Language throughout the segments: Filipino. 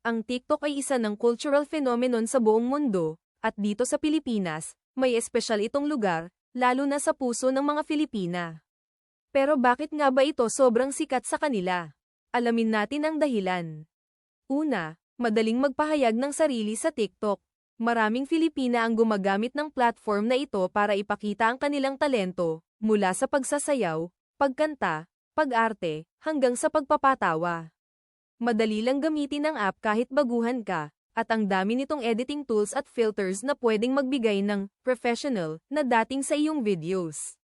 Ang TikTok ay isa ng cultural phenomenon sa buong mundo, at dito sa Pilipinas, may espesyal itong lugar, lalo na sa puso ng mga Filipina. Pero bakit nga ba ito sobrang sikat sa kanila? Alamin natin ang dahilan. Una, madaling magpahayag ng sarili sa TikTok. Maraming Filipina ang gumagamit ng platform na ito para ipakita ang kanilang talento, mula sa pagsasayaw, pagkanta, pag-arte, hanggang sa pagpapatawa. Madali lang gamitin ang app kahit baguhan ka, at ang dami nitong editing tools at filters na pwedeng magbigay ng professional na dating sa iyong videos.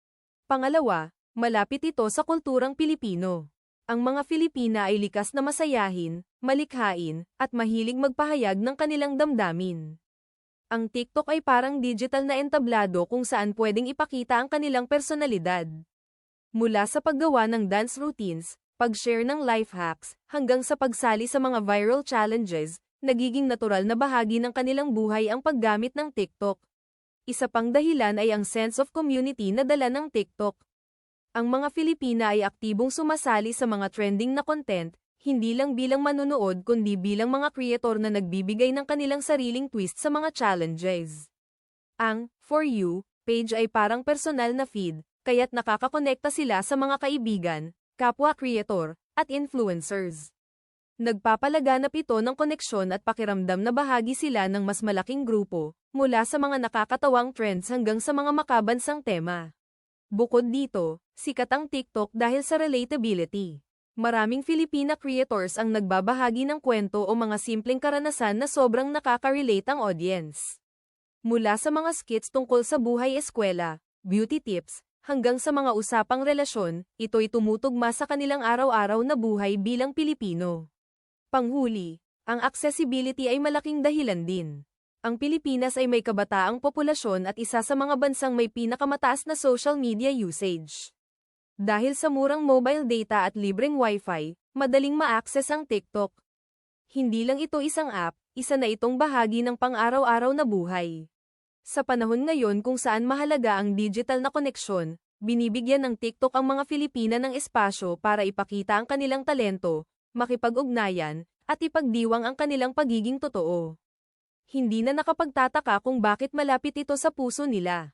Pangalawa, malapit ito sa kulturang Pilipino. Ang mga Filipina ay likas na masayahin, malikhain, at mahilig magpahayag ng kanilang damdamin. Ang TikTok ay parang digital na entablado kung saan pwedeng ipakita ang kanilang personalidad. Mula sa paggawa ng dance routines, pag-share ng life hacks, hanggang sa pagsali sa mga viral challenges, nagiging natural na bahagi ng kanilang buhay ang paggamit ng TikTok. Isa pang dahilan ay ang sense of community na dala ng TikTok. Ang mga Filipina ay aktibong sumasali sa mga trending na content, hindi lang bilang manonood kundi bilang mga creator na nagbibigay ng kanilang sariling twist sa mga challenges. Ang For You page ay parang personal na feed, kaya't nakakakonekta sila sa mga kaibigan, kapwa creator, at influencers. Nagpapalaganap ito ng koneksyon at pakiramdam na bahagi sila ng mas malaking grupo, mula sa mga nakakatawang trends hanggang sa mga makabansang tema. Bukod dito, sikat ang TikTok dahil sa relatability. Maraming Filipina creators ang nagbabahagi ng kwento o mga simpleng karanasan na sobrang nakaka-relate ang audience. Mula sa mga skits tungkol sa buhay eskwela, beauty tips, hanggang sa mga usapang relasyon, ito'y tumutugma sa kanilang araw-araw na buhay bilang Pilipino. Panghuli, ang accessibility ay malaking dahilan din. Ang Pilipinas ay may kabataang populasyon at isa sa mga bansang may pinakamataas na social media usage. Dahil sa murang mobile data at libreng Wi-Fi, madaling ma-access ang TikTok. Hindi lang ito isang app, isa na itong bahagi ng pang-araw-araw na buhay. Sa panahon ngayon kung saan mahalaga ang digital na koneksyon, binibigyan ng TikTok ang mga Filipina ng espasyo para ipakita ang kanilang talento, makipag-ugnayan, at ipagdiwang ang kanilang pagiging totoo. Hindi na nakapagtataka kung bakit malapit ito sa puso nila.